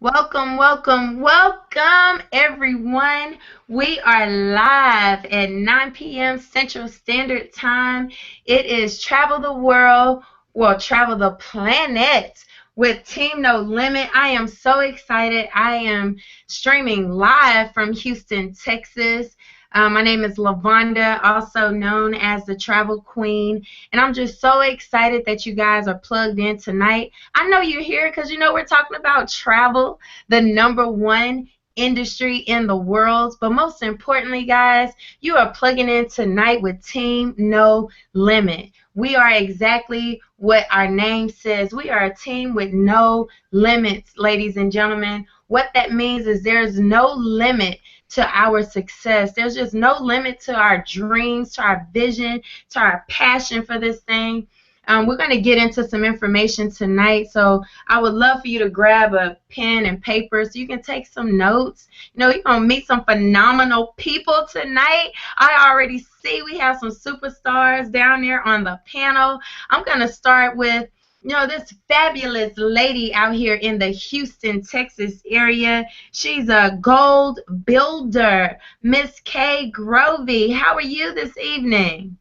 Welcome, welcome, welcome, everyone. We are live at 9 p.m. Central Standard Time. It is Travel the World, well, Travel the Planet with Team No Limit. I am so excited. I am streaming live from Houston, Texas. My name is Lavonda, also known as the Travel Queen, and I'm just so excited that you guys are plugged in tonight. I know you're here because you know we're talking about travel, the number one industry in the world. But most importantly, guys, you are plugging in tonight with Team No Limit. We are exactly what our name says. We are a team with no limits, ladies and gentlemen. What that means is there's no limit to our success. There's just no limit to our dreams, to our vision, to our passion for this thing. We're going to get into some information tonight, so I would love for you to grab a pen and paper so you can take some notes. You know, you're going to meet some phenomenal people tonight. I already see we have some superstars down there on the panel. I'm going to start with this fabulous lady out here in the Houston, Texas area. She's a gold builder, Miss Kay Grovey. How are you this evening?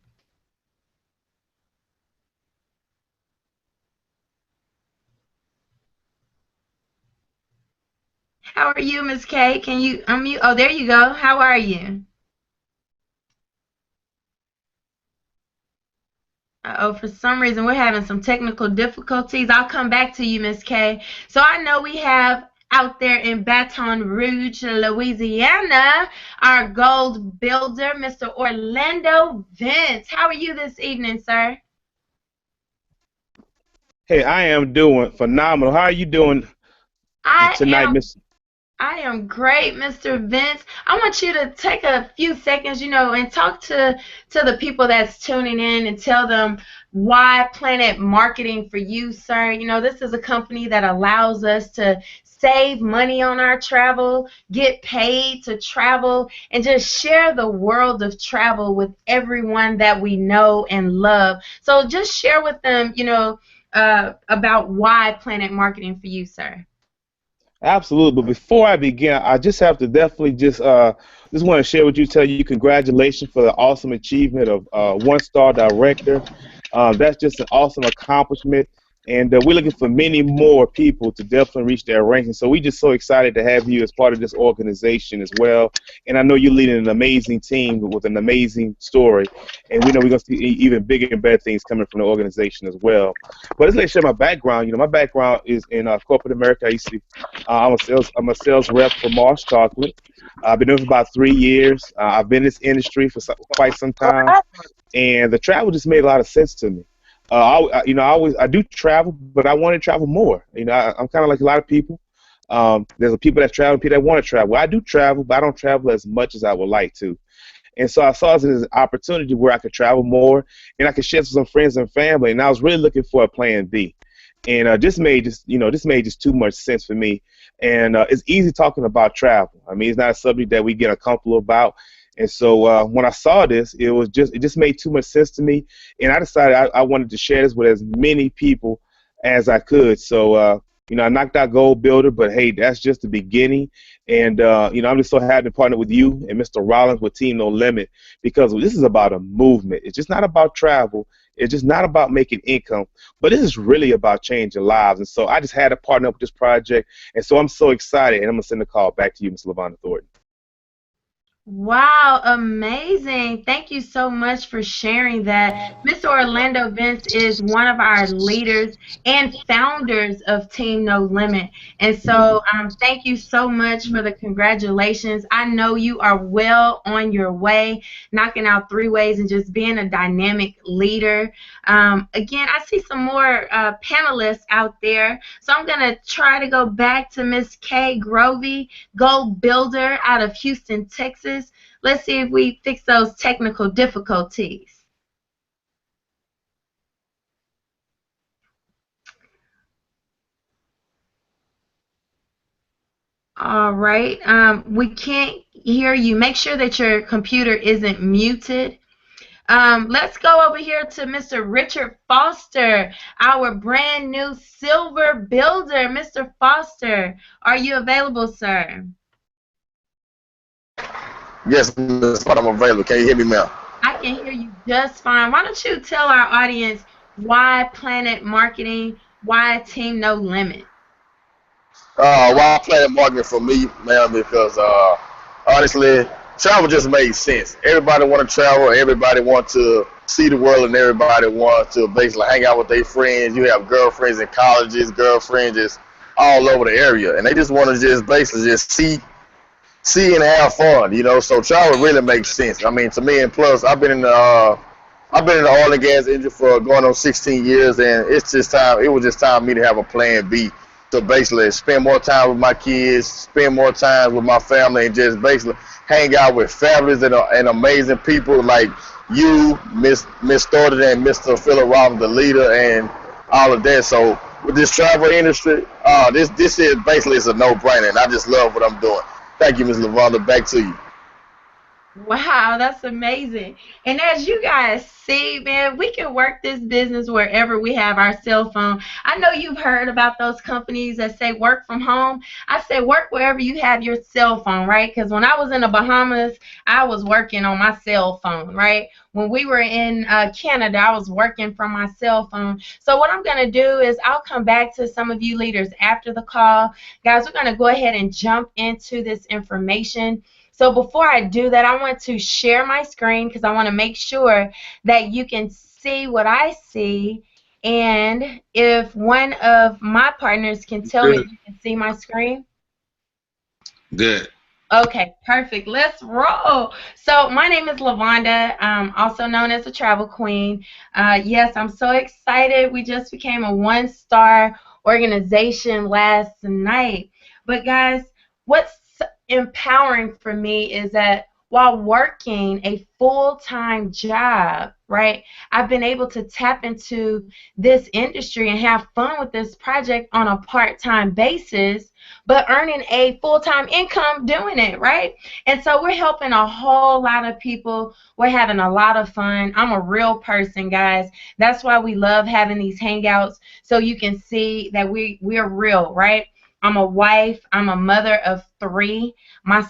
How are you, Miss Kay? Can you unmute? Oh, there you go. How are you? Oh, for some reason we're having some technical difficulties. I'll come back to you, Miss Kay. So I know we have out there in Baton Rouge, Louisiana, our gold builder, Mr. Orlando Vince. How are you this evening, sir? Hey, I am doing phenomenal. How are you doing I tonight, am Miss? I am great, Mr. Vince. I want you to take a few seconds, and talk to the people that's tuning in and tell them why Planet Marketing for you, sir. This is a company that allows us to save money on our travel, get paid to travel, and just share the world of travel with everyone that we know and love. So just share with them, about why Planet Marketing for you, sir. Absolutely. But before I begin, I just have to definitely just want to share with you, tell you congratulations for the awesome achievement of one-star director. That's just an awesome accomplishment. And we're looking for many more people to definitely reach their ranking. So we're just so excited to have you as part of this organization as well. And I know you're leading an amazing team with an amazing story. And we know we're going to see even bigger and better things coming from the organization as well. But let's share my background. My background is in corporate America. I'm a sales rep for Mars Chocolate. I've been doing it for about 3 years. I've been in this industry for quite some time, and the travel just made a lot of sense to me. I do travel, but I want to travel more. I'm kind of like a lot of people. There's a people that travel, people that want to travel. I do travel, but I don't travel as much as I would like to. And so I saw this as an opportunity where I could travel more and I could share with some friends and family. And I was really looking for a plan B. And this made just too much sense for me. And it's easy talking about travel. I mean, it's not a subject that we get uncomfortable about. And so when I saw this, it just made too much sense to me. And I decided I wanted to share this with as many people as I could. So I knocked out Gold Builder, but hey, that's just the beginning. And I'm just so happy to partner with you and Mr. Rollins with Team No Limit because this is about a movement. It's just not about travel. It's just not about making income, but this is really about changing lives. And so I just had to partner up with this project, and so I'm so excited. And I'm gonna send the call back to you, Ms. LaVonda Thornton. Wow, amazing. Thank you so much for sharing that. Mr. Orlando Vince is one of our leaders and founders of Team No Limit. And so thank you so much for the congratulations. I know you are well on your way, knocking out three ways and just being a dynamic leader. Again, I see some more panelists out there. So I'm going to try to go back to Miss Kay Grovey, Gold Builder out of Houston, Texas. Let's see if we fix those technical difficulties. All right. We can't hear you. Make sure that your computer isn't muted. Let's go over here to Mr. Richard Foster, our brand new silver builder. Mr. Foster, are you available, sir? Yes, Miss Spot, I'm available. Can you hear me, ma'am? I can hear you just fine. Why don't you tell our audience why PlanNet Marketing, why Team No Limit? Why Planet Marketing for me, man? Because honestly, travel just made sense. Everybody want to travel. Everybody want to see the world, and everybody want to basically hang out with their friends. You have girlfriends in colleges, girlfriends just all over the area, and they just want to just basically just see and have fun. So travel really makes sense. I mean, to me, and plus, I've been in the oil and gas industry for going on 16 years, and it's just time. It was just time for me to have a plan B to basically spend more time with my kids, spend more time with my family, and just basically hang out with families and amazing people like you, Miss Thornton, and Mr. Philip Robbins, the leader, and all of that. So with this travel industry, this is basically it's a no-brainer, and I just love what I'm doing. Thank you, Ms. Lavonda. Back to you. Wow, that's amazing. And as you guys see, man, we can work this business wherever we have our cell phone. I know you've heard about those companies that say work from home. I say work wherever you have your cell phone, right? Because when I was in the Bahamas, I was working on my cell phone, right? When we were in Canada, I was working from my cell phone. So what I'm going to do is I'll come back to some of you leaders after the call. Guys, we're going to go ahead and jump into this information. So before I do that, I want to share my screen because I want to make sure that you can see what I see. And if one of my partners can tell me Good. if you can see my screen. Good. Okay, perfect. Let's roll. So my name is Lavonda, also known as the Travel Queen. Yes, I'm so excited. We just became a one-star organization last night. But guys, what's empowering for me is that while working a full-time job, right, I've been able to tap into this industry and have fun with this project on a part-time basis, but earning a full-time income doing it, right? And so we're helping a whole lot of people. We're having a lot of fun. I'm a real person, guys. That's why we love having these hangouts, so you can see that we're real, right? I'm a wife. I'm a mother of three. My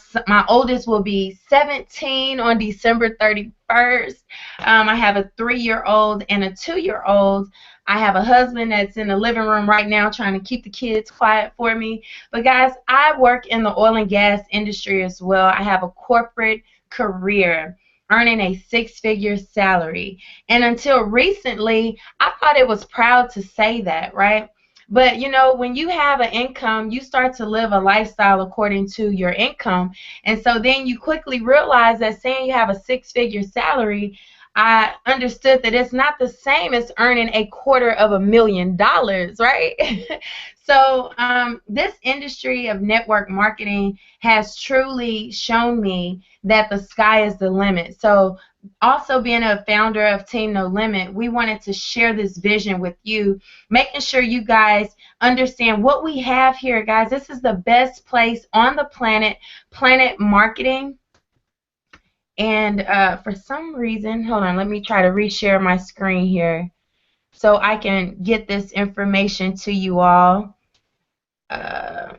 oldest will be 17 on December 31st. I have a 3-year-old and a 2-year-old. I have a husband that's in the living room right now trying to keep the kids quiet for me. But guys, I work in the oil and gas industry as well. I have a corporate career earning a 6-figure salary. And until recently, I thought it was proud to say that, right? But you know, when you have an income, you start to live a lifestyle according to your income. And so then you quickly realize that saying you have a 6-figure salary, I understood that it's not the same as earning $250,000, right? So this industry of network marketing has truly shown me that the sky is the limit. So also being a founder of Team No Limit, we wanted to share this vision with you, making sure you guys understand what we have here, guys. This is the best place on the planet, PlanNet Marketing. And for some reason, hold on, let me try to reshare my screen here so I can get this information to you all. Uh,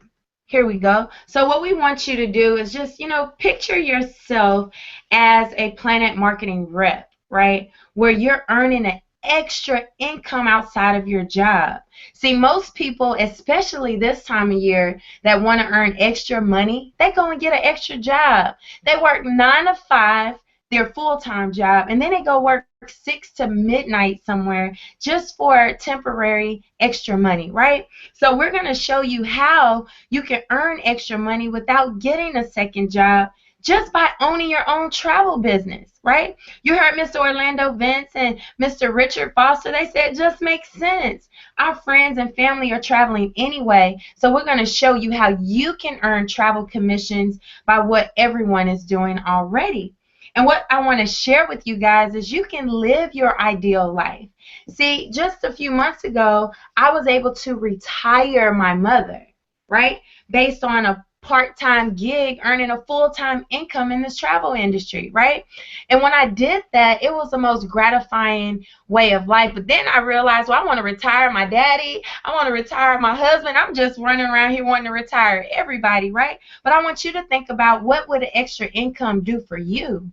Here we go. So what we want you to do is just, picture yourself as a PlanNet Marketing rep, right? Where you're earning an extra income outside of your job. See, most people, especially this time of year, that want to earn extra money, they go and get an extra job. They work 9 to 5, their full-time job, and then they go work 6 to midnight somewhere just for temporary extra money, right? So we're going to show you how you can earn extra money without getting a second job just by owning your own travel business, right? You heard Mr. Orlando Vince and Mr. Richard Foster. They said it just makes sense. Our friends and family are traveling anyway, so we're going to show you how you can earn travel commissions by what everyone is doing already. And what I want to share with you guys is you can live your ideal life. See, just a few months ago, I was able to retire my mother, right? Based on a part-time gig earning a full-time income in this travel industry, right? And when I did that, it was the most gratifying way of life. But then I realized, well, I want to retire my daddy. I want to retire my husband. I'm just running around here wanting to retire everybody, right? But I want you to think about, what would an extra income do for you?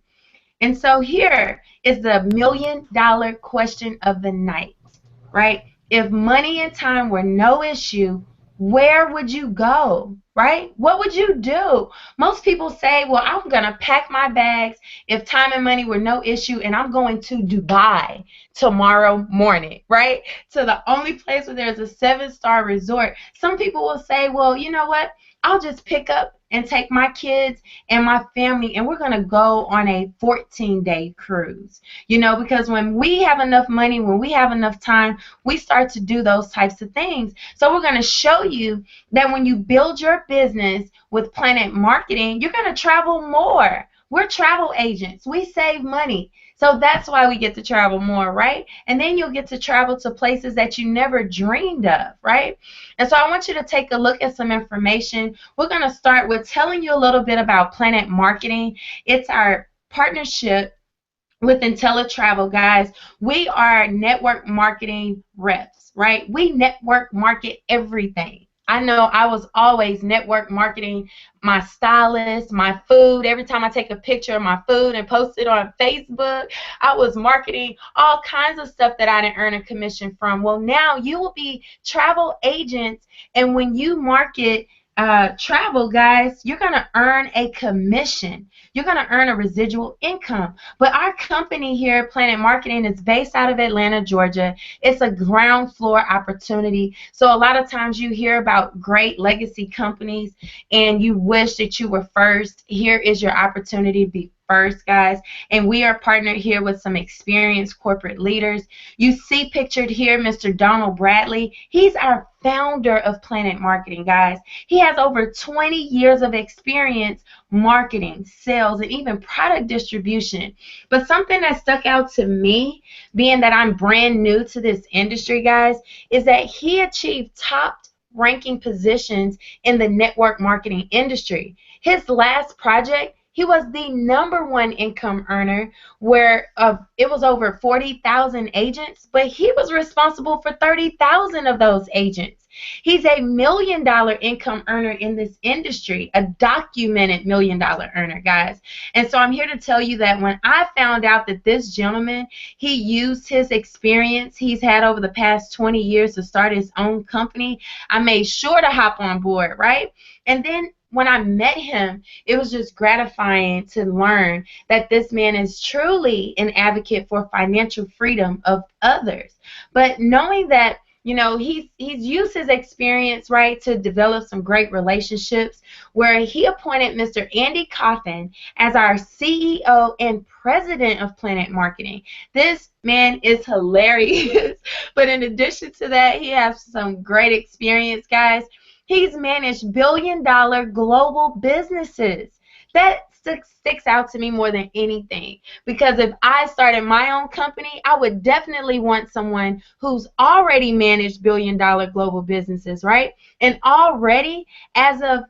And so here is the $1,000,000 question of the night, right? If money and time were no issue, where would you go, right? What would you do? Most people say, well, I'm going to pack my bags if time and money were no issue, and I'm going to Dubai tomorrow morning, right? To the only place where there's a 7-star resort. Some people will say, well, you know what? I'll just pick up and take my kids and my family, and we're going to go on a 14-day cruise. You know, because when we have enough money, when we have enough time, we start to do those types of things. So we're going to show you that when you build your business with PlanNet Marketing, you're going to travel more. We're travel agents. We save money. So that's why we get to travel more, right? And then you'll get to travel to places that you never dreamed of, right? And so I want you to take a look at some information. We're going to start with telling you a little bit about PlanNet Marketing. It's our partnership with IntelliTravel, guys. We are network marketing reps, right? We network market everything. I know I was always network marketing my stylist, my food. Every time I take a picture of my food and post it on Facebook, I was marketing all kinds of stuff that I didn't earn a commission from. Well, now you will be travel agents, and when you market travel, guys, you're going to earn a commission. You're going to earn a residual income. But our company here, PlanNet Marketing, is based out of Atlanta, Georgia. It's a ground floor opportunity. So a lot of times you hear about great legacy companies and you wish that you were first. Here is your opportunity to be first, guys. And we are partnered here with some experienced corporate leaders. You see pictured here Mr. Donald Bradley. He's our founder of PlanNet Marketing, guys. He has over 20 years of experience marketing, sales, and even product distribution. But something that stuck out to me, being that I'm brand new to this industry, guys, is that he achieved top ranking positions in the network marketing industry. His last project, he was the #1 income earner, where it was over 40,000 agents, but he was responsible for 30,000 of those agents. He's a $1,000,000 income earner in this industry, a documented $1,000,000 earner, guys. And so I'm here to tell you that when I found out that this gentleman, he used his experience he's had over the past 20 years to start his own company, I made sure to hop on board, right? And then when I met him, it was just gratifying to learn that this man is truly an advocate for financial freedom of others. But knowing that, you know, he's used his experience, right, to develop some great relationships, where he appointed Mr. Andy Coffin as our CEO and president of PlanNet Marketing. This man is hilarious. But in addition to that, he has some great experience, guys. He's managed $1,000,000,000 global businesses. That sticks out to me more than anything, because if I started my own company, I would definitely want someone who's already managed $1,000,000,000 global businesses, right? And already, as of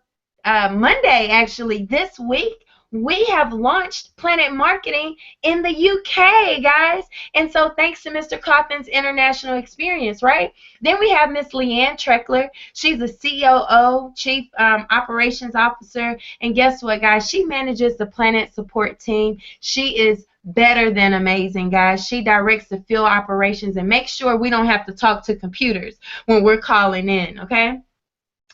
Monday, actually, this week, we have launched PlanNet Marketing in the UK, guys. And so thanks to Mr. Coffin's international experience, right? Then we have Miss Leanne Treckler. She's the COO, Chief Operations Officer. And guess what, guys? She manages the PlanNet support team. She is better than amazing, guys. She directs the field operations and makes sure we don't have to talk to computers when we're calling in, okay?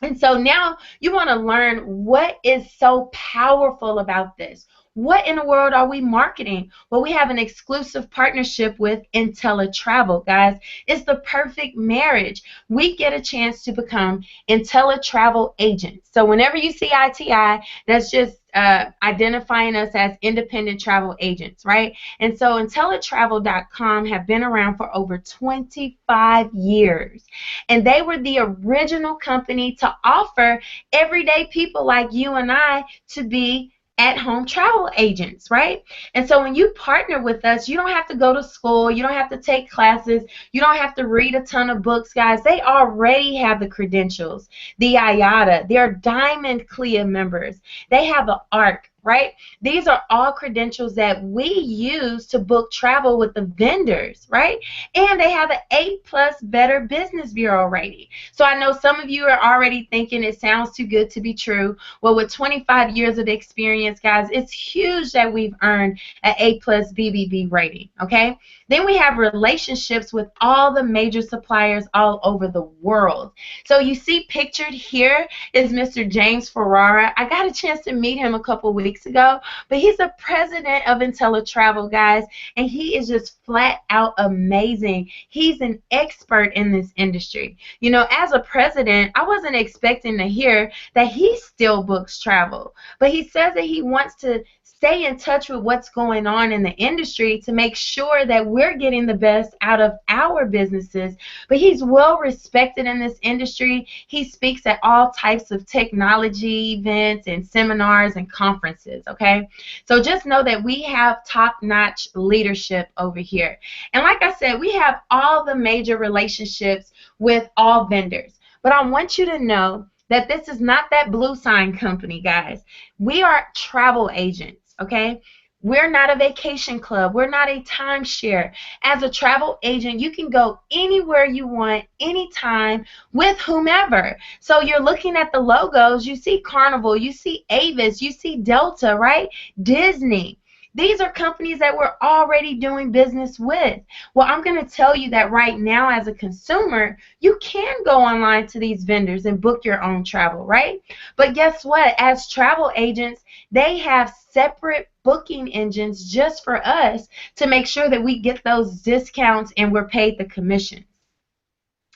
And so now you want to learn what is so powerful about this. What in the world are we marketing? Well, we have an exclusive partnership with IntelliTravel, guys. It's the perfect marriage. We get a chance to become IntelliTravel agents. So whenever you see ITI, that's just identifying us as independent travel agents, right? And so IntelliTravel.com have been around for over 25 years. And they were the original company to offer everyday people like you and I to be at-home travel agents, right? And so when you partner with us, you don't have to go to school, you don't have to take classes, you don't have to read a ton of books, guys. They already have the credentials, the IATA, they're Diamond CLIA members, they have the ARC, right? These are all credentials that we use to book travel with the vendors, right? And they have an A+ Better Business Bureau rating. So I know some of you are already thinking it sounds too good to be true. Well, with 25 years of experience, guys, it's huge that we've earned an A+ BBB rating, okay? Then we have relationships with all the major suppliers all over the world. So you see pictured here is Mr. James Ferrara. I got a chance to meet him a couple weeks ago, but he's the president of IntelliTravel, guys, and he is just flat out amazing. He's an expert in this industry. You know, as a president, I wasn't expecting to hear that he still books travel, but he says that he wants to stay in touch with what's going on in the industry to make sure that we're getting the best out of our businesses. But he's well respected in this industry. He speaks at all types of technology events and seminars and conferences, okay? So just know that we have top-notch leadership over here. And like I said, we have all the major relationships with all vendors. But I want you to know that this is not that blue sign company, guys. We are travel agents. Okay? We're not a vacation club. We're not a timeshare. As a travel agent, you can go anywhere you want, anytime, with whomever. So you're looking at the logos. You see Carnival. You see Avis. You see Delta, right? Disney. These are companies that we're already doing business with. Well, I'm going to tell you that right now as a consumer, you can go online to these vendors and book your own travel, right? But guess what? As travel agents, they have separate booking engines just for us to make sure that we get those discounts and we're paid the commission.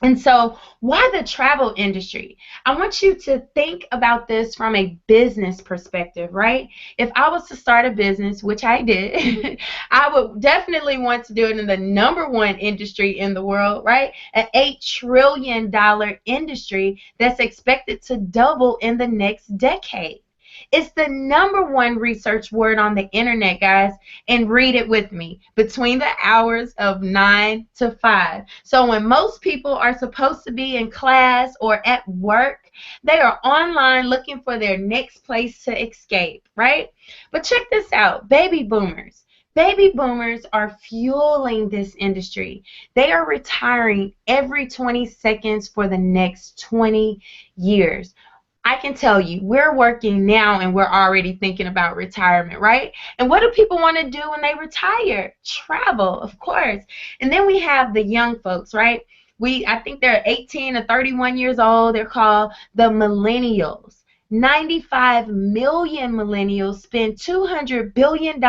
And so why the travel industry? I want you to think about this from a business perspective, right? If I was to start a business, which I did, I would definitely want to do it in the #1 industry in the world, right? An $8 trillion industry that's expected to double in the next decade. It's the #1 research word on the internet, guys, and read it with me, between the hours of 9 to 5. So when most people are supposed to be in class or at work, they are online looking for their next place to escape, right? But check this out, baby boomers. Baby boomers are fueling this industry. They are retiring every 20 seconds for the next 20 years. I can tell you, we're working now and we're already thinking about retirement, right? And what do people want to do when they retire? Travel, of course. And then we have the young folks, right? I think they're 18 to 31 years old. They're called the millennials. 95 million millennials spend $200 billion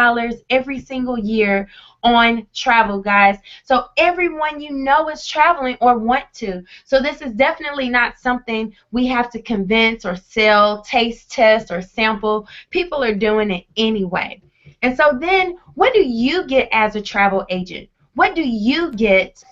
every single year on travel, guys. So everyone you know is traveling or want to. So this is definitely not something we have to convince or sell, taste test, or sample. People are doing it anyway. And so then what do you get as a travel agent? What do you get?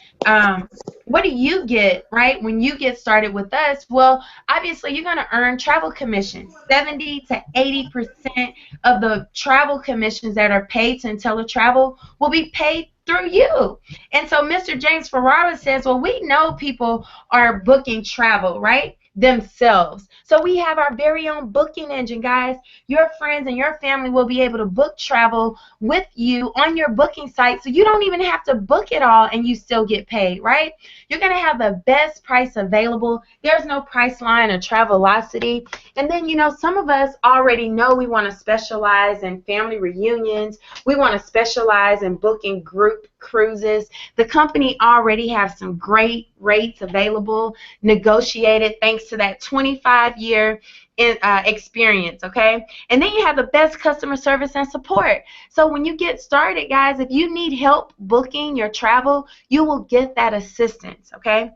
Right, when you get started with us? Well, obviously, you're going to earn travel commissions. 70 to 80% of the travel commissions that are paid to IntelliTravel will be paid through you. And so Mr. James Ferrara says, well, we know people are booking travel, right, themselves. So we have our very own booking engine, guys. Your friends and your family will be able to book travel with you on your booking site, so you don't even have to book it all and you still get paid, right? You're going to have the best price available. There's no price line or Travelocity. And then, you know, some of us already know we want to specialize in family reunions. We want to specialize in booking group cruises. The company already has some great rates available, negotiated thanks to that 25-year experience, okay? And then you have the best customer service and support. So when you get started, guys, if you need help booking your travel, you will get that assistance, okay?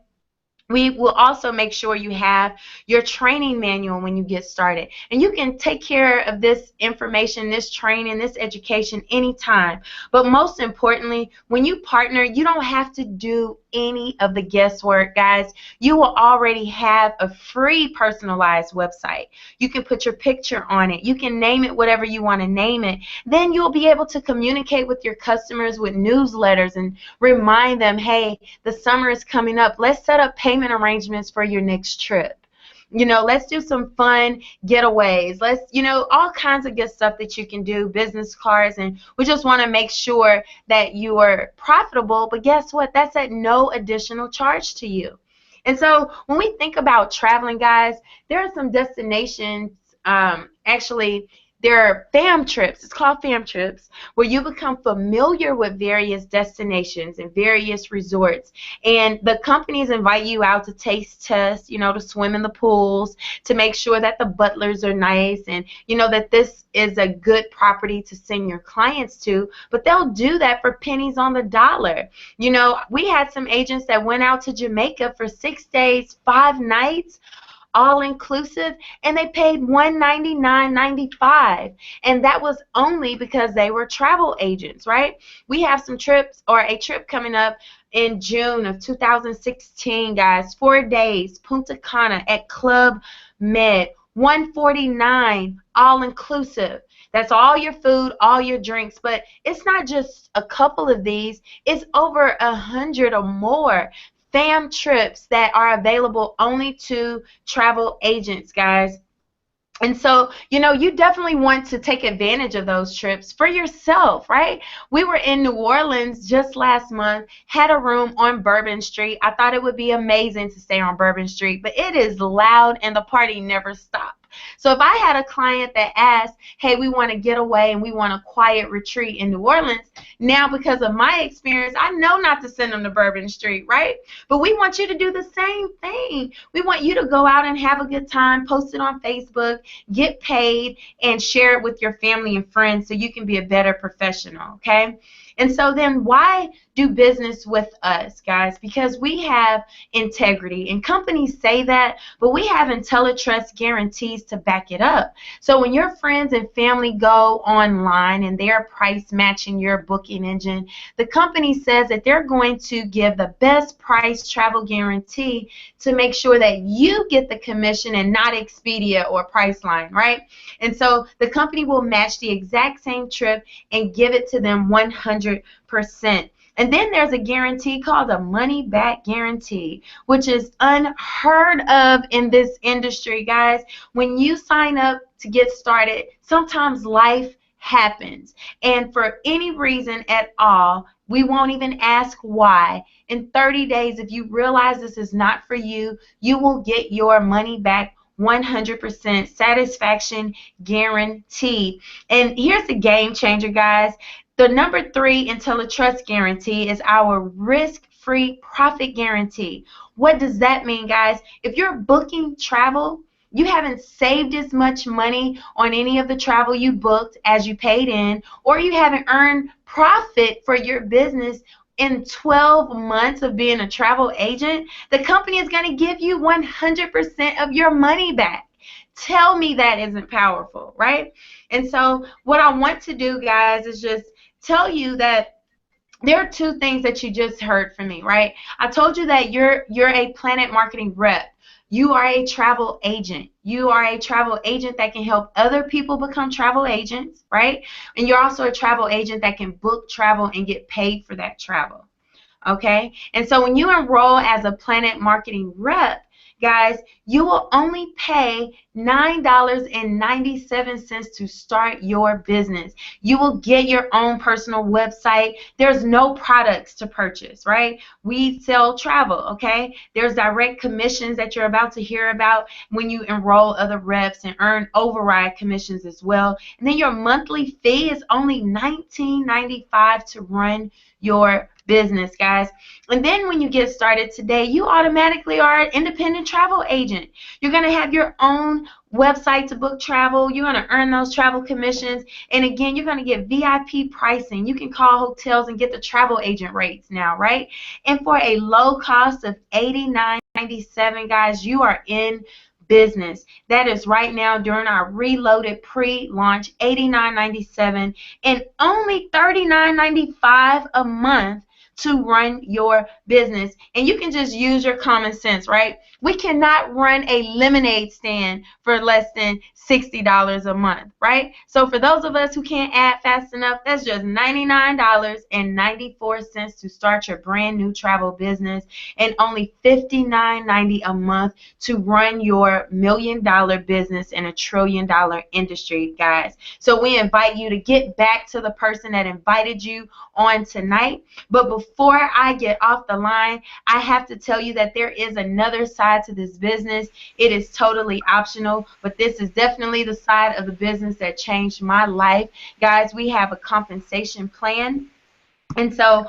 We will also make sure you have your training manual when you get started. And you can take care of this information, this training, this education anytime. But most importantly, when you partner, you don't have to do any of the guesswork, guys. You will already have a free personalized website. You can put your picture on it. You can name it whatever you want to name it. Then you'll be able to communicate with your customers with newsletters and remind them, hey, the summer is coming up. Let's set up payment arrangements for your next trip. Let's do some fun getaways. Let's, all kinds of good stuff that you can do, business cards, and we just want to make sure that you are profitable. But guess what? That's at no additional charge to you. And so when we think about traveling, guys, there are some destinations, actually, there are fam trips. It's called fam trips, where you become familiar with various destinations and various resorts. And the companies invite you out to taste test, to swim in the pools, to make sure that the butlers are nice and, that this is a good property to send your clients to. But they'll do that for pennies on the dollar. We had some agents that went out to Jamaica for 6 days, 5 nights, all inclusive, and they paid $199.95, and that was only because they were travel agents, right? We have some trips, or a trip coming up in June of 2016, guys. 4 days, Punta Cana at Club Med, $149, all inclusive. That's all your food, all your drinks, but it's not just a couple of these, it's over 100 or more fam trips that are available only to travel agents, guys. And so, you definitely want to take advantage of those trips for yourself, right? We were in New Orleans just last month, had a room on Bourbon Street. I thought it would be amazing to stay on Bourbon Street, but it is loud and the party never stops. So if I had a client that asked, hey, we want to get away and we want a quiet retreat in New Orleans, now because of my experience, I know not to send them to Bourbon Street, right? But we want you to do the same thing. We want you to go out and have a good time, post it on Facebook, get paid, and share it with your family and friends so you can be a better professional, okay? And so then why do business with us, guys? Because we have integrity. And companies say that, but we have IntelliTrust guarantees to back it up. So when your friends and family go online and they're price matching your booking engine, the company says that they're going to give the best price travel guarantee to make sure that you get the commission and not Expedia or Priceline, right? And so the company will match the exact same trip and give it to them 100%. And then there's a guarantee called a money back guarantee, which is unheard of in this industry, guys. When you sign up to get started, sometimes life happens. And for any reason at all, we won't even ask why. In 30 days, if you realize this is not for you, you will get your money back 100% satisfaction guarantee. And here's the game changer, guys. The number 3 IntelliTrust guarantee is our risk-free profit guarantee. What does that mean, guys? If you're booking travel, you haven't saved as much money on any of the travel you booked as you paid in, or you haven't earned profit for your business in 12 months of being a travel agent, the company is going to give you 100% of your money back. Tell me that isn't powerful, right? And so what I want to do, guys, is just tell you that there are 2 things that you just heard from me, right? I told you that you're a PlanNet marketing rep. You are a travel agent. You are a travel agent that can help other people become travel agents, right? And you're also a travel agent that can book travel and get paid for that travel, okay? And so when you enroll as a PlanNet marketing rep, guys, you will only pay $9.97 to start your business. You will get your own personal website. There's no products to purchase, right? We sell travel, okay? There's direct commissions that you're about to hear about when you enroll other reps and earn override commissions as well. And then your monthly fee is only $19.95 to run your business, guys. And then when you get started today, you automatically are an independent travel agent. You're going to have your own website to book travel. You're going to earn those travel commissions. And again, you're going to get VIP pricing. You can call hotels and get the travel agent rates now, right? And for a low cost of $89.97, guys, you are in business. That is right now during our reloaded pre-launch, $89.97 and only $39.95 a month to run your business. And you can just use your common sense, right? We cannot run a lemonade stand for less than $60 a month, right? So for those of us who can't add fast enough, that's just $99.94 to start your brand new travel business, and only $59.90 a month to run your $1 million business in a $1 trillion industry, guys. So we invite you to get back to the person that invited you on tonight. But before I get off the line, I have to tell you that there is another side to this business. It is totally optional, but this is definitely the side of the business that changed my life. Guys, we have a compensation plan. And so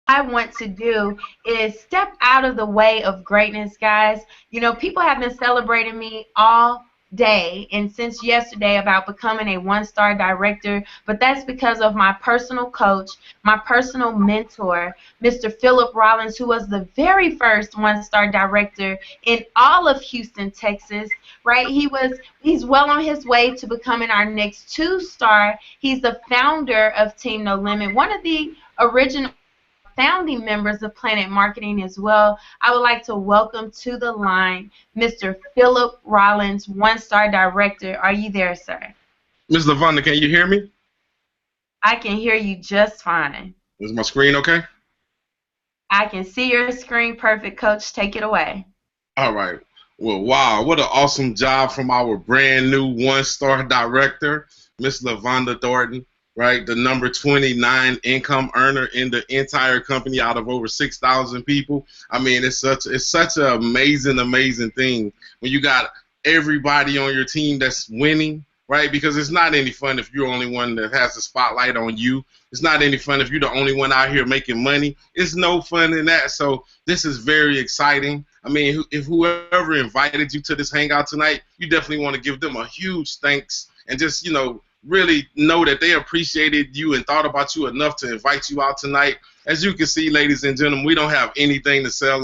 I want to do is step out of the way of greatness, guys. You know, people have been celebrating me all day and since yesterday about becoming a one-star director, but that's because of my personal coach, my personal mentor, Mr. Philip Rollins, who was the very first one-star director in all of Houston, Texas, right? He's well on his way to becoming our next two-star. He's the founder of Team No Limit, one of the original founding members of PlanNet Marketing as well. I would like to welcome to the line Mr. Philip Rollins, one-star director. Are you there, sir? Ms. Lavonda, can you hear me? I can hear you just fine. Is my screen okay? I can see your screen perfect, Coach. Take it away. All right. Well, wow, what an awesome job from our brand new one-star director, Miss Lavonda Thornton. Right, the number 29 income earner in the entire company out of over 6,000 people. I mean, it's such an amazing thing when you got everybody on your team that's winning, right? Because it's not any fun if you're the only one that has the spotlight on you. It's not any fun if you're the only one out here making money. It's no fun in that. So this is very exciting. I mean, if whoever invited you to this hangout tonight, you definitely want to give them a huge thanks and just, really know that they appreciated you and thought about you enough to invite you out tonight. As you can see, ladies and gentlemen, we don't have anything to sell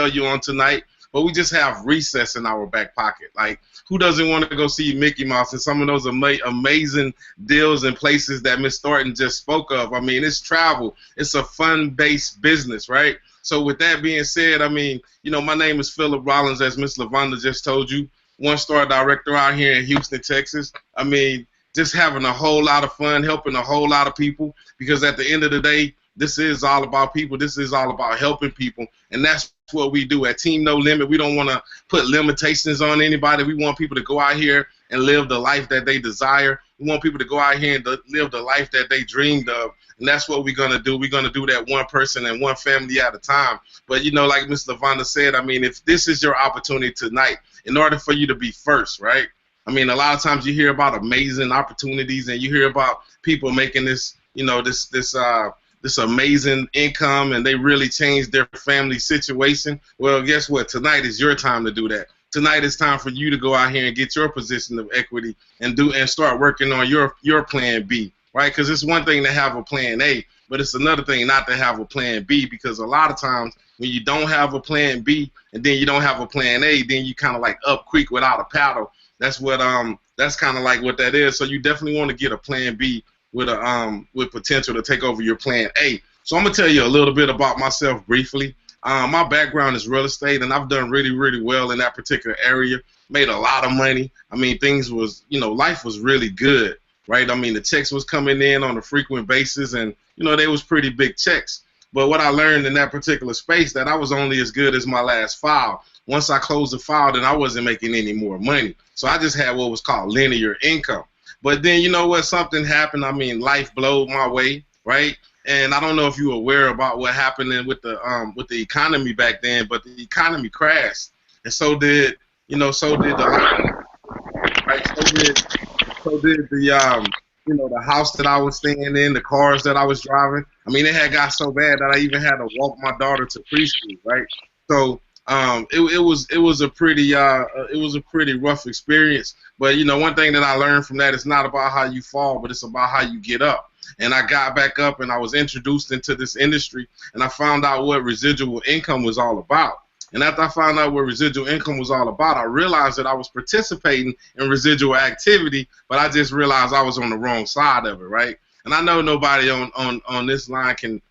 you on tonight, but we just have recess in our back pocket. Like, who doesn't want to go see Mickey Mouse and some of those amazing deals and places that Miss Thornton just spoke of? I mean, it's travel. It's a fun-based business, right? So with that being said, I mean, my name is Philip Rollins, as Miss Lavonda just told you, one-star director out here in Houston, Texas. I mean, just having a whole lot of fun, helping a whole lot of people, because at the end of the day, this is all about people. This is all about helping people, and that's what we do at Team No Limit. We don't want to put limitations on anybody. We want people to go out here and live the life that they desire. We want people to go out here and live the life that they dreamed of, and that's what we're going to do. We're going to do that one person and one family at a time. But, like Ms. Lavonda said, I mean, if this is your opportunity tonight, in order for you to be first, right? I mean, a lot of times you hear about amazing opportunities and you hear about people making this, this amazing income, and they really change their family situation. Well, guess what? Tonight is your time to do that. Tonight is time for you to go out here and get your position of equity and start working on your plan B, right? Because it's one thing to have a plan A, but it's another thing not to have a plan B, because a lot of times when you don't have a plan B and then you don't have a plan A, then you kind of like up creek without a paddle. That's what that's kind of like what that is. So you definitely want to get a plan B with potential to take over your plan A. So I'm gonna tell you a little bit about myself briefly. My background is real estate, and I've done really well in that particular area. Made a lot of money. I mean, life was really good, right? I mean, the checks was coming in on a frequent basis, and they was pretty big checks. But what I learned in that particular space, that I was only as good as my last file. Once I closed the file, then I wasn't making any more money. So I just had what was called linear income. But then, something happened. I mean, life blowed my way, right? And I don't know if you were aware about what happened with the economy back then, but the economy crashed, and so did the right? So did the house that I was staying in, the cars that I was driving. I mean, it had got so bad that I even had to walk my daughter to preschool, right? So it was a pretty rough experience. But one thing that I learned from that is not about how you fall, but it's about how you get up. And I got back up, and I was introduced into this industry, and I found out what residual income was all about. And after I found out what residual income was all about, I realized that I was participating in residual activity, but I just realized I was on the wrong side of it, right? And I know nobody on this line can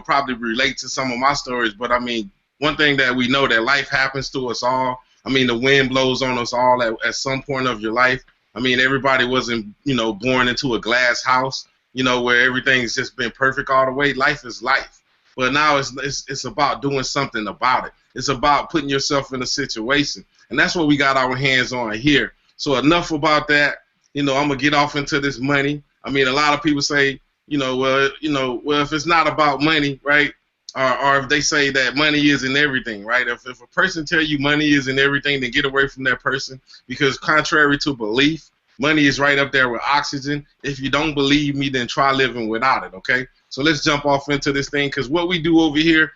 probably relate to some of my stories. But I mean, one thing that we know that life happens to us all. I mean, the wind blows on us all at some point of your life. I mean, everybody wasn't, born into a glass house, where everything's just been perfect all the way. Life is life. But now it's about doing something about it. It's about putting yourself in a situation. And that's what we got our hands on here. So enough about that. I'm going to get off into this money. I mean, a lot of people say, well, if it's not about money, right? Or if they say that money isn't everything, right? If a person tell you money isn't everything, then get away from that person, because contrary to belief, money is right up there with oxygen. If you don't believe me, then try living without it, okay? So let's jump off into this thing, because what we do over here,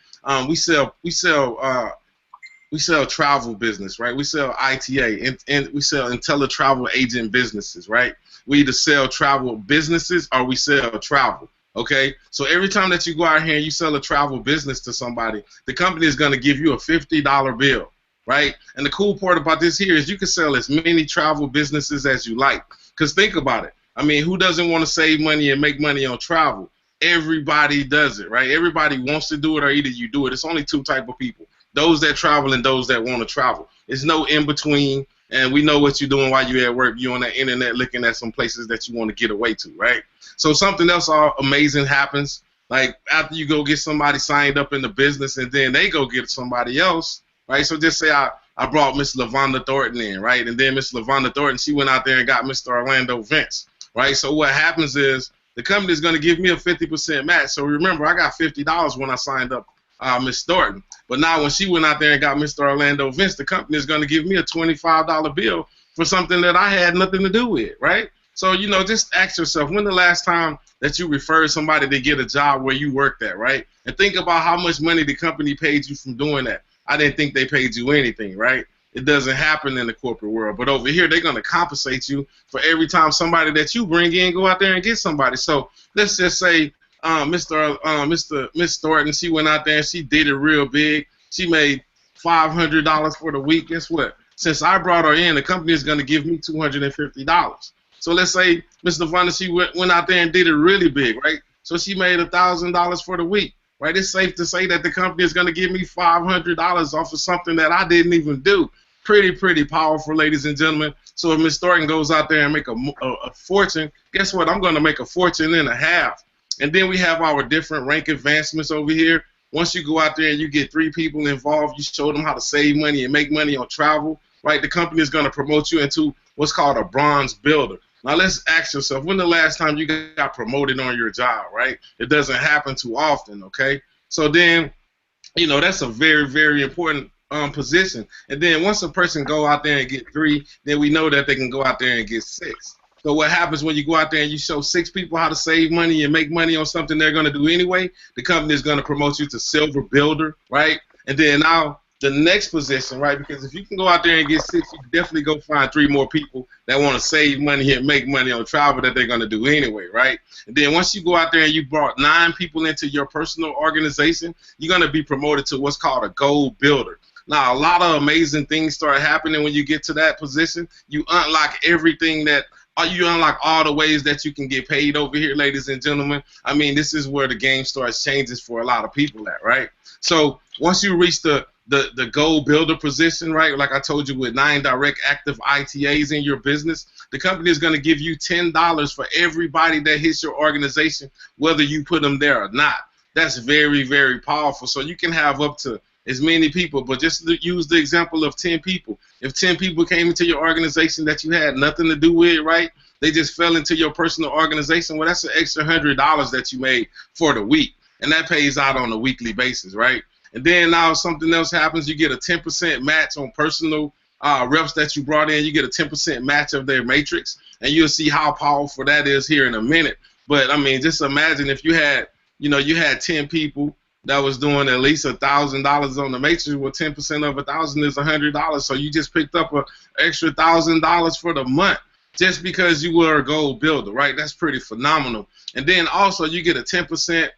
we sell travel business, right? We sell ITA, and we sell IntelliTravel agent businesses, right? We either sell travel businesses or we sell travel. Okay, so every time that you go out here and you sell a travel business to somebody, the company is going to give you a $50 bill, right? And the cool part about this here is you can sell as many travel businesses as you like. Because think about it. I mean, who doesn't want to save money and make money on travel? Everybody does it, right? Everybody wants to do it, or either you do it. It's only two type of people: those that travel and those that want to travel. There's no in between. And we know what you're doing while you're at work. You're on the internet looking at some places that you want to get away to, right? So something else amazing happens. Like after you go get somebody signed up in the business, and then they go get somebody else, right? So just say I brought Miss LaVonda Thornton in, right? And then Miss LaVonda Thornton, she went out there and got Mr. Orlando Vince, right? So what happens is the company is going to give me a 50% match. So remember, I got $50 when I signed up Miss Thornton. But now when she went out there and got Mr. Orlando Vince, the company is going to give me a $25 bill for something that I had nothing to do with, right? So, just ask yourself, when the last time that you referred somebody to get a job where you worked at, right? And think about how much money the company paid you from doing that. I didn't think they paid you anything, right? It doesn't happen in the corporate world. But over here, they're going to compensate you for every time somebody that you bring in go out there and get somebody. So let's just say Miss Thornton, she went out there and she did it real big. She made $500 for the week. Guess what? Since I brought her in, the company is going to give me $250. So let's say Miss LaVonda, she went out there and did it really big, right? So she made $1,000 for the week, right? It's safe to say that the company is going to give me $500 off of something that I didn't even do. Pretty powerful, ladies and gentlemen. So if Miss Thornton goes out there and make a fortune, guess what? I'm going to make a fortune and a half. And then we have our different rank advancements over here. Once you go out there and you get 3 people involved, you show them how to save money and make money on travel, right? The company is going to promote you into what's called a bronze builder. Now let's ask yourself, when the last time you got promoted on your job, right? It doesn't happen too often, okay? So then, that's a very, very important position. And then once a person go out there and get 3, then we know that they can go out there and get 6. So what happens when you go out there and you show 6 people how to save money and make money on something they're going to do anyway? The company is going to promote you to silver builder, right? And then now the next position, right? Because if you can go out there and get 6, you can definitely go find 3 more people that want to save money and make money on travel that they're going to do anyway, right? And then once you go out there and you brought 9 people into your personal organization, you're going to be promoted to what's called a gold builder. Now, a lot of amazing things start happening when you get to that position. You unlock everything you unlock all the ways that you can get paid over here, ladies and gentlemen. I mean, this is where the game starts changing for a lot of people at, right? So once you reach the gold builder position, right, like I told you, with 9 direct active ITAs in your business, the company is going to give you $10 for everybody that hits your organization, whether you put them there or not. That's very, very powerful. So you can have up to as many people, but just use the example of 10 people. If 10 people came into your organization that you had nothing to do with, right, they just fell into your personal organization, well, that's an extra $100 that you made for the week, and that pays out on a weekly basis, right? And then now something else happens. You get a 10% match on personal reps that you brought in. You get a 10% match of their matrix, and you'll see how powerful that is here in a minute. But, I mean, just imagine if you had 10 people that was doing at least $1,000 on the matrix. Well, 10% of 1,000 is $100. So you just picked up an extra $1,000 for the month just because you were a gold builder, right? That's pretty phenomenal. And then also you get a 10%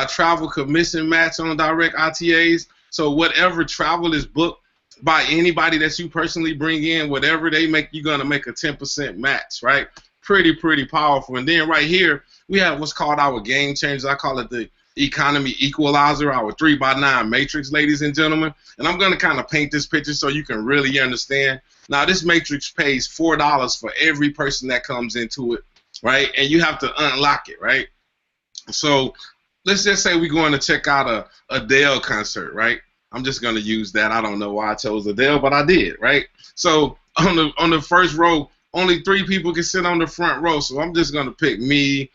travel commission match on direct ITAs. So whatever travel is booked by anybody that you personally bring in, whatever they make, you're going to make a 10% match, right? Pretty powerful. And then right here, we have what's called our game changers. I call it the economy equalizer, our 3x9 matrix, ladies and gentlemen. And I'm going to kind of paint this picture so you can really understand. Now, this matrix pays $4 for every person that comes into it, right? And you have to unlock it, right? So let's just say we're going to check out a Adele concert, right? I'm just going to use that. I don't know why I chose Adele, but I did, right? So on the first row, only 3 people can sit on the front row. So I'm just going to pick me,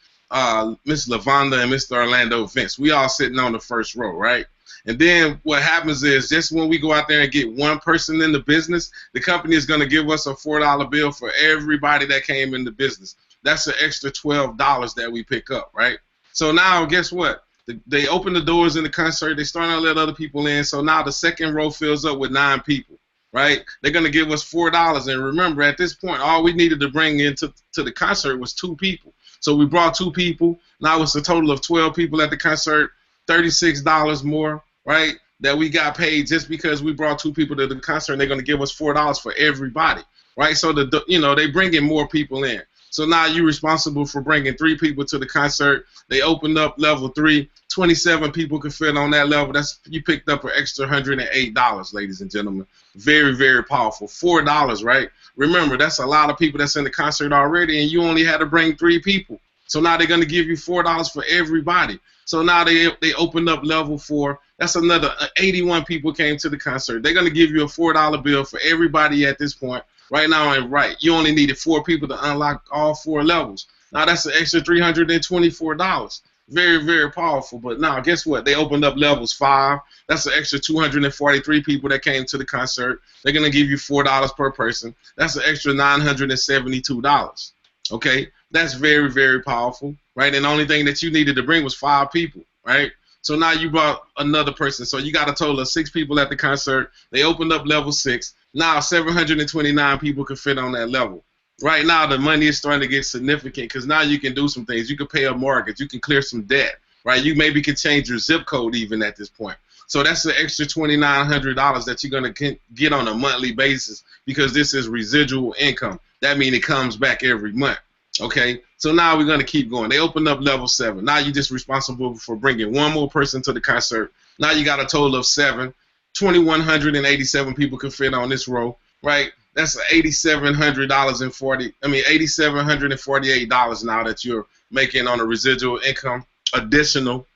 Miss Lavonda, and Mr. Orlando Vince. We all sitting on the first row, right? And then what happens is just when we go out there and get one person in the business, the company is going to give us a $4 bill for everybody that came in the business. That's an extra $12 that we pick up, right? So now guess what? They open the doors in the concert. They start to let other people in. So now the second row fills up with 9 people, right? They're going to give us $4. And remember, at this point, all we needed to bring into the concert was 2 people. So we brought 2 people. Now it's a total of 12 people at the concert, $36 more, right, that we got paid just because we brought 2 people to the concert, and they're going to give us $4 for everybody, right? So, they bring in more people in. So now you're responsible for bringing 3 people to the concert. They opened up level 3. 27 people can fit on that level. You picked up an extra $108, ladies and gentlemen. Very, very powerful. $4, right? Remember, that's a lot of people that's in the concert already, and you only had to bring 3 people. So now they're going to give you $4 for everybody. So now they opened up level 4. That's another 81 people came to the concert. They're going to give you a $4 bill for everybody at this point. Right now, and right, you only needed 4 people to unlock all 4 levels. Now that's an extra $324. Very, very powerful. But now, guess what? They opened up levels 5. That's an extra 243 people that came to the concert. They're gonna give you $4 per person. That's an extra $972. Okay, that's very, very powerful, right? And the only thing that you needed to bring was 5 people, right? So now you brought another person. So you got a total of 6 people at the concert. They opened up level 6. Now 729 people can fit on that level. Right now the money is starting to get significant because now you can do some things. You can pay a mortgage. You can clear some debt. Right? You maybe can change your zip code even at this point. So that's an extra $2,900 that you're going to get on a monthly basis because this is residual income. That means it comes back every month. Okay, so now we're going to keep going. They opened up level 7. Now you're just responsible for bringing 1 more person to the concert. Now you got a total of 7. 2,187 people can fit on this row, right? That's $8,748 now that you're making on a residual income additional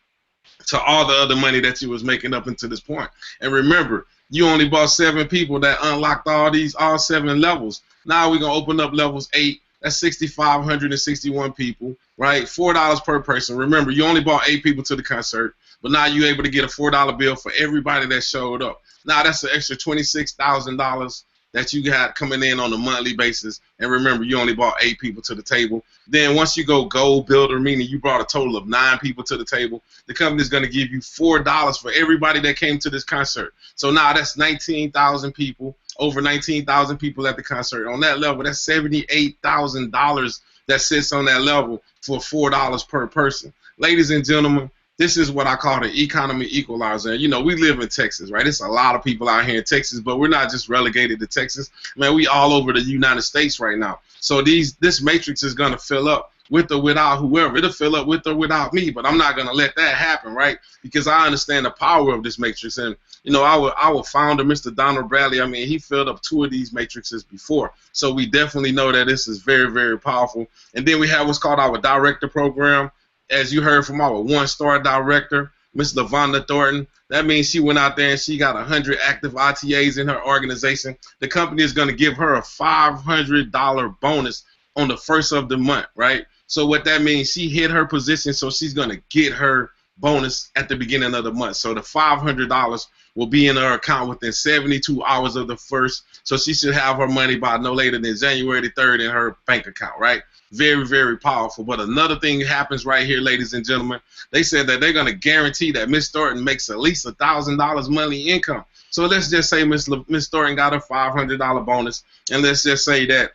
to all the other money that you was making up until this point. And remember, you only bought 7 people that unlocked all 7 levels. Now we're going to open up levels 8. That's 6,561 people, right? $4 per person. Remember, you only bought 8 people to the concert, but now you're able to get a $4 bill for everybody that showed up. Now that's an extra $26,000 that you got coming in on a monthly basis. And remember, you only brought 8 people to the table. Then once you go gold builder, meaning you brought a total of 9 people to the table, the company's going to give you $4 for everybody that came to this concert. So now that's 19,000 people. Over 19,000 people at the concert. On that level, that's $78,000 that sits on that level for $4 per person. Ladies and gentlemen, this is what I call the economy equalizer. You know, we live in Texas, right? It's a lot of people out here in Texas, but we're not just relegated to Texas. Man, we all over the United States right now. So this matrix is going to fill up with or without whoever. It'll fill up with or without me, but I'm not going to let that happen, right? Because I understand the power of this matrix. And you know, our founder, Mr. Donald Bradley, I mean, he filled up 2 of these matrices before. So we definitely know that this is very, very powerful. And then we have what's called our director program. As you heard from our 1-star director, Miss Lavonda Thornton, that means she went out there and she got 100 active ITAs in her organization. The company is going to give her a $500 bonus on the first of the month, right? So what that means, she hit her position, so she's going to get her bonus at the beginning of the month. So the $500 will be in her account within 72 hours of the first. So she should have her money by no later than January the 3rd in her bank account, right? Very, very powerful. But another thing happens right here, ladies and gentlemen. They said that they're going to guarantee that Miss Thornton makes at least $1,000 monthly income. So let's just say Miss Thornton got a $500 bonus, and let's just say that,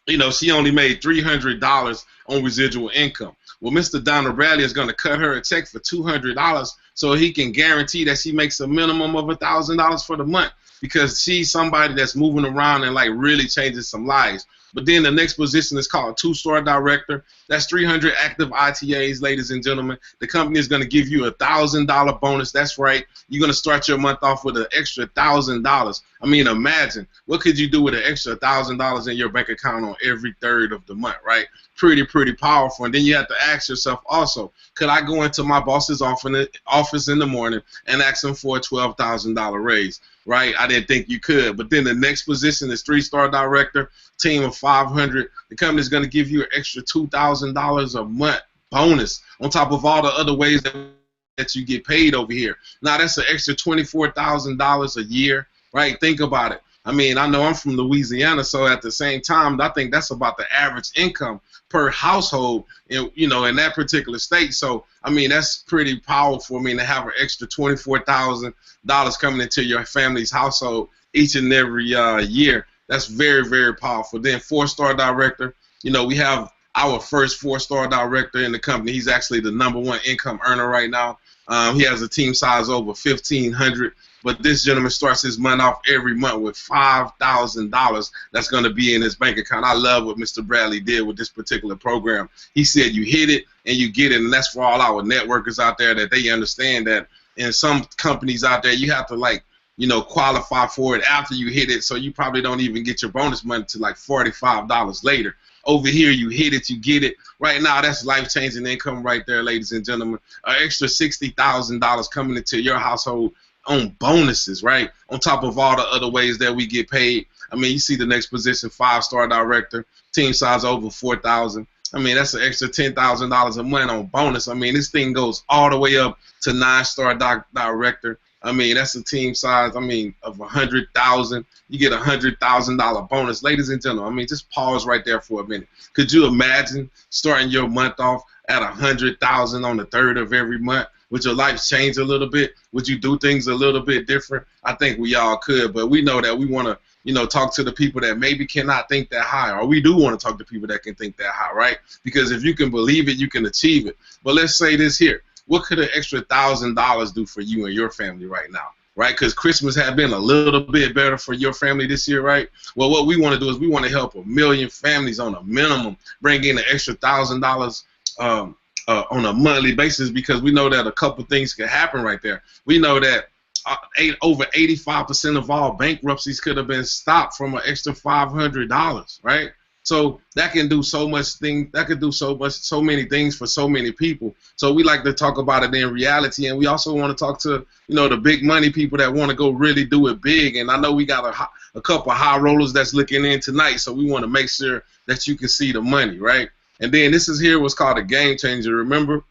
you know, she only made $300 on residual income. Well, Mr. Donald Bradley is going to cut her a check for $200 so he can guarantee that she makes a minimum of $1,000 for the month because she's somebody that's moving around and like really changing some lives. But then the next position is called two-star director. That's 300 active ITAs, ladies and gentlemen. The company is going to give you a $1,000 bonus. That's right. You're going to start your month off with an extra $1,000. I mean, imagine what could you do with an extra $1,000 in your bank account on every third of the month, right? Pretty powerful. And then you have to ask yourself also, could I go into my boss's office in the morning and ask him for a $12,000 raise? Right? I didn't think you could. But then the next position is three-star director, team of 500. The company is going to give you an extra $2,000 a month bonus on top of all the other ways that you get paid over here. Now, that's an extra $24,000 a year, right? Think about it. I mean, I know I'm from Louisiana, so at the same time, I think that's about the average income per household in, in that particular state. So, I mean, that's pretty powerful. I mean, to have an extra $24,000 coming into your family's household each and every year, that's very powerful. Then four-star director, we have our first four-star director in the company. He's actually the #1 income earner right now. He has a team size over 1,500. But this gentleman starts his month off every month with $5,000 that's going to be in his bank account. I love what Mr. Bradley did with this particular program. He said you hit it and you get it, and that's for all our networkers out there, that they understand that in some companies out there you have to qualify for it after you hit it, so you probably don't even get your bonus money to like $45 later. Over here, you hit it, you get it. Right now, that's life-changing income right there, ladies and gentlemen. An extra $60,000 coming into your household on bonuses, right? On top of all the other ways that we get paid. I mean, you see the next position, 5-star director, team size over 4,000. I mean, that's an extra $10,000 a month on bonus. I mean, this thing goes all the way up to 9-star director. I mean, that's a team size, of 100,000. You get a $100,000 bonus. Ladies and gentlemen, I mean, just pause right there for a minute. Could you imagine starting your month off at 100,000 on the third of every month? Would your life change a little bit? Would you do things a little bit different? I think we all could, but we know that we want to, talk to the people that maybe cannot think that high, or we do want to talk to people that can think that high, right? Because if you can believe it, you can achieve it. But let's say this here. What could an extra $1,000 do for you and your family right now, right? Because Christmas has been a little bit better for your family this year, right? Well, what we want to do is we want to help 1 million families on a minimum, bring in an extra $1,000 on a monthly basis, because we know that a couple things can happen right there. We know that over 85% of all bankruptcies could have been stopped from an extra $500, right? So that can do so many things for so many people. So we like to talk about it in reality, and we also want to talk to, the big money people that want to go really do it big. And I know we got a couple of high rollers that's looking in tonight, so we want to make sure that you can see the money, right? And then this is here what's called a game changer. Remember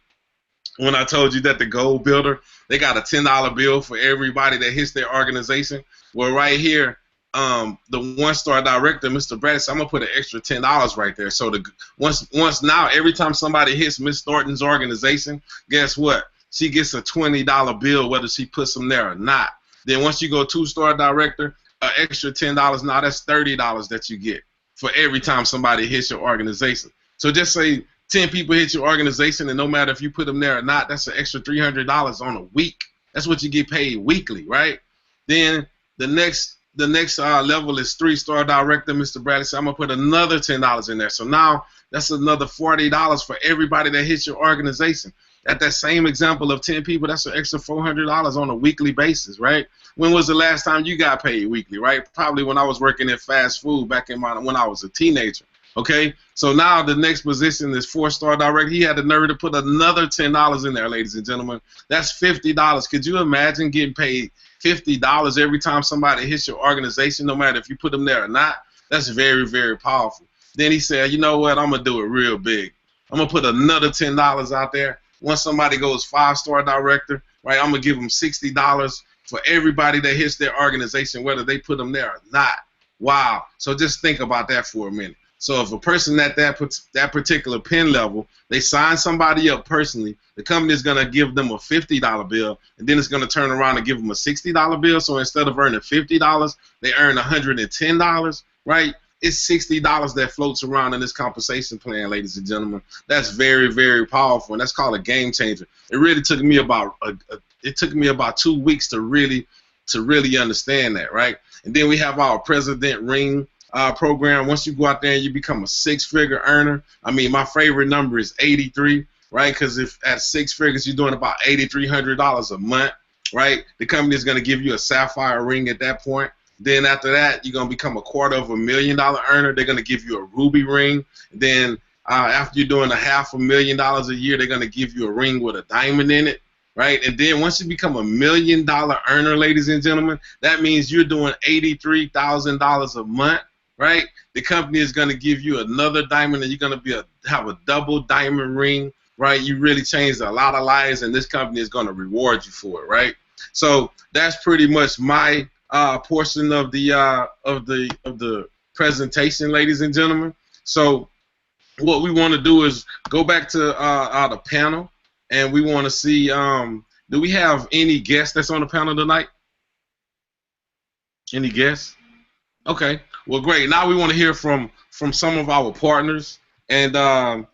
when I told you that the Gold Builder, they got a $10 bill for everybody that hits their organization? Well, right here, the 1-star director, Mr. Bradley, so I'm gonna put an extra $10 right there. So once now, every time somebody hits Miss Thornton's organization, guess what? She gets a $20 bill whether she puts them there or not. Then once you go 2-star director, an extra $10. Now that's $30 that you get for every time somebody hits your organization. So just say 10 people hit your organization, and no matter if you put them there or not, that's an extra $300 on a week. That's what you get paid weekly, right? Then the next level is 3-star director, Mr. Bradley. So I'm gonna put another $10 in there. So now that's another $40 for everybody that hits your organization. At that same example of 10 people, that's an extra $400 on a weekly basis, right? When was the last time you got paid weekly, right? Probably when I was working in fast food back when I was a teenager. Okay, so now the next position is 4-star director. He had the nerve to put another $10 in there, ladies and gentlemen. That's $50. Could you imagine getting paid $50 every time somebody hits your organization, no matter if you put them there or not? That's very powerful. Then he said, you know what, I'm going to do it real big. I'm going to put another $10 out there. Once somebody goes 5-star director, right, I'm going to give them $60 for everybody that hits their organization, whether they put them there or not. Wow. So just think about that for a minute. So if a person at that particular pin level, they sign somebody up personally, the company is going to give them a $50 bill, and then it's going to turn around and give them a $60 bill. So instead of earning $50, they earn $110, right? It's $60 that floats around in this compensation plan, ladies and gentlemen. That's very powerful, and that's called a game changer. It really took me about 2 weeks to really understand that, right? And then we have our president ring. program. Once you go out there and you become a six-figure earner, I mean, my favorite number is 83, right? Because if at six figures you're doing about $8,300 a month, right? The company is going to give you a sapphire ring at that point. Then after that, you're going to become a $250,000 earner. They're going to give you a ruby ring. Then after you're doing $500,000 a year, they're going to give you a ring with a diamond in it, right? And then once you become $1 million earner, ladies and gentlemen, that means you're doing $83,000 a month, right? The company is going to give you another diamond, and you're going to have a double diamond ring, right? You really changed a lot of lives, and this company is going to reward you for it, right? So that's pretty much my portion of the presentation, ladies and gentlemen. So what we want to do is go back to the panel, and we want to see, do we have any guests that's on the panel tonight? Any guests? Okay, well, great. Now we want to hear from some of our partners, and I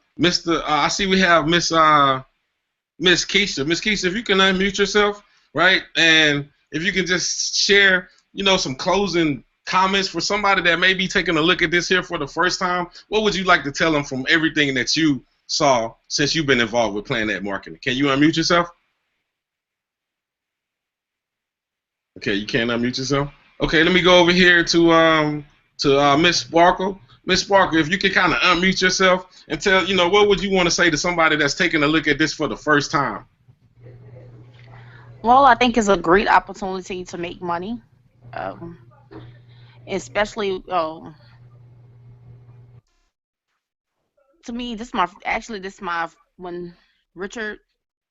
see we have Miss Keisha. Miss Keisha, if you can unmute yourself, right, and if you can just share, some closing comments for somebody that may be taking a look at this here for the first time. What would you like to tell them from everything that you saw since you've been involved with PlanNet marketing? Can you unmute yourself? Okay, you can't unmute yourself. Okay, let me go over here to Miss Sparkle. Miss Sparkle, if you could kind of unmute yourself and tell, what would you want to say to somebody that's taking a look at this for the first time? Well, I think it's a great opportunity to make money, especially to me. This is my when Richard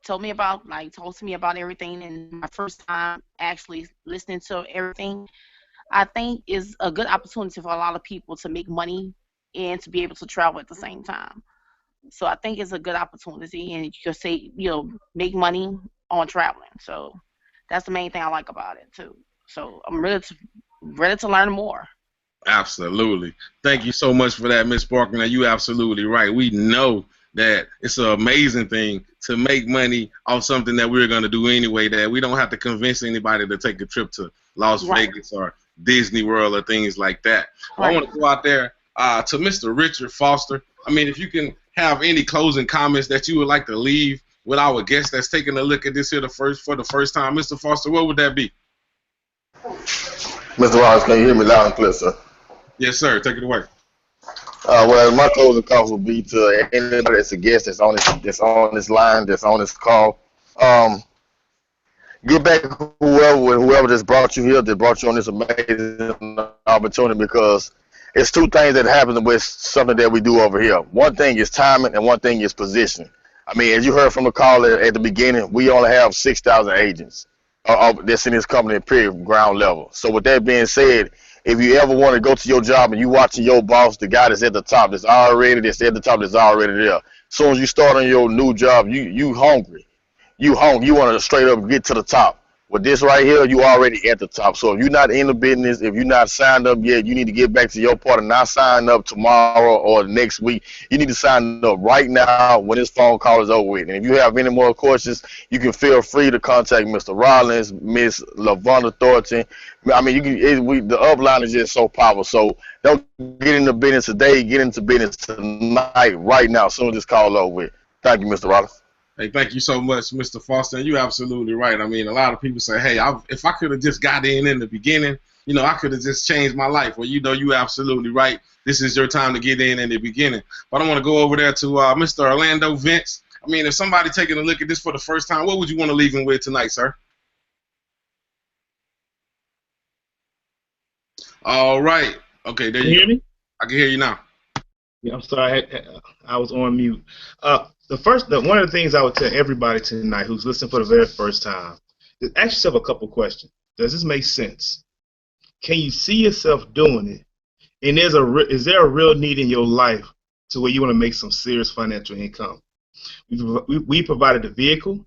told me about told to me about everything, and my first time actually listening to everything. I think is a good opportunity for a lot of people to make money and to be able to travel at the same time. So I think it's a good opportunity, and you can say, make money on traveling. So that's the main thing I like about it too. So I'm ready to learn more. Absolutely. Thank you so much for that, Miss Sparkle. Now, you're absolutely right. We know that it's an amazing thing to make money off something that we're going to do anyway, that we don't have to convince anybody to take a trip to Las Vegas or Disney World or things like that. Right. I want to go out there to Mr. Richard Foster. I mean, if you can have any closing comments that you would like to leave with our guest that's taking a look at this here for the first time, Mr. Foster, what would that be? Mr. Ross, can you hear me loud and clear, sir? Yes, sir. Take it away. Well, my closing comments would be to anybody that's a guest that's on this line, that's on this call. Get back whoever just brought you here, that brought you on this amazing opportunity, because it's two things that happen with something that we do over here. One thing is timing, and one thing is position. I mean, as you heard from the call at the beginning, we only have 6,000 agents that's in this company at period ground level. So with that being said, if you ever want to go to your job and you watching your boss, the guy that's at the top, that's at the top, that's already there. As soon as you start on your new job, you hungry. You want to straight up get to the top. With this right here, you already at the top. So if you're not in the business, if you're not signed up yet, you need to get back to your part and not sign up tomorrow or next week. You need to sign up right now when this phone call is over with. And if you have any more questions, you can feel free to contact Mr. Rollins, Miss LaVonda Thornton. I mean, the upline is just so powerful. So don't get into business today. Get into business tonight, right now, as soon as this call is over with. Thank you, Mr. Rollins. Hey, thank you so much, Mr. Foster. And you're absolutely right. I mean, a lot of people say, hey, if I could have just got in the beginning, I could have just changed my life. Well, you're absolutely right. This is your time to get in the beginning. But I want to go over there to Mr. Orlando Vince. I mean, if somebody taking a look at this for the first time, what would you want to leave him with tonight, sir? All right. Okay, there you go. Hear me? I can hear you now. Yeah, I'm sorry. I was on mute. One of the things I would tell everybody tonight who's listening for the very first time is ask yourself a couple questions. Does this make sense? Can you see yourself doing it? And is there a real need in your life to where you want to make some serious financial income? We provided the vehicle.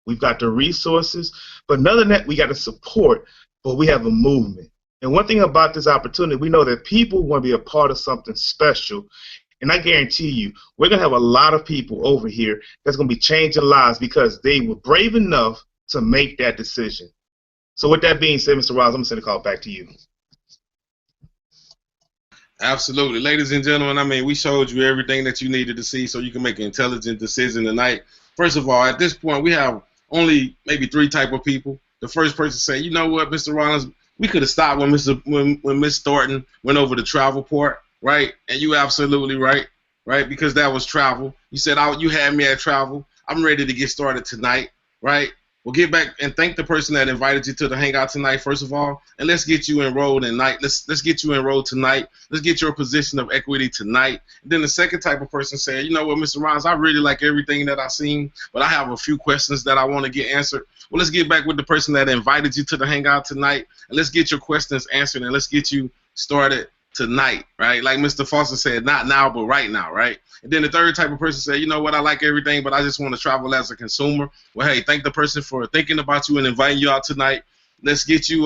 We've got the resources. But none of that, we got the support, but we have a movement. And one thing about this opportunity, we know that people want to be a part of something special. And I guarantee you, we're going to have a lot of people over here that's going to be changing lives because they were brave enough to make that decision. So with that being said, Mr. Ross, I'm going to send the call back to you. Absolutely. Ladies and gentlemen, I mean, we showed you everything that you needed to see so you can make an intelligent decision tonight. First of all, at this point, we have only maybe three type of people. The first person say, you know what, Mr. Rollins, we could have stopped when Miss Thornton went over the travel part, right? And you absolutely right, right? Because that was travel. You said, you had me at travel. I'm ready to get started tonight, right? We'll get back and thank the person that invited you to the hangout tonight, first of all, and let's get you enrolled tonight. Let's get you enrolled tonight. Let's get your position of equity tonight. And then the second type of person saying, you know what, Mr. Rons, I really like everything that I've seen, but I have a few questions that I want to get answered. Well, let's get back with the person that invited you to the hangout tonight, and let's get your questions answered, and let's get you started tonight, right? Like Mr. Foster said, not now, but right now, right? And then the third type of person say, you know what, I like everything, but I just want to travel as a consumer. Well, hey, thank the person for thinking about you and inviting you out tonight. Let's get you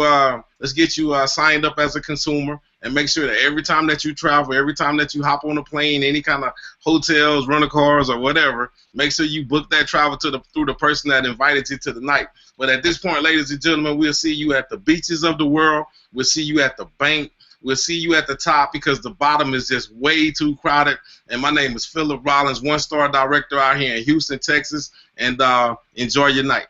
signed up as a consumer, and make sure that every time that you travel, every time that you hop on a plane, any kind of hotels, rental cars, or whatever, make sure you book that travel through the person that invited you to the night. But at this point, ladies and gentlemen, we'll see you at the beaches of the world. We'll see you at the bank. We'll see you at the top because the bottom is just way too crowded. And my name is Philip Rollins, one-star director out here in Houston, Texas. And enjoy your night.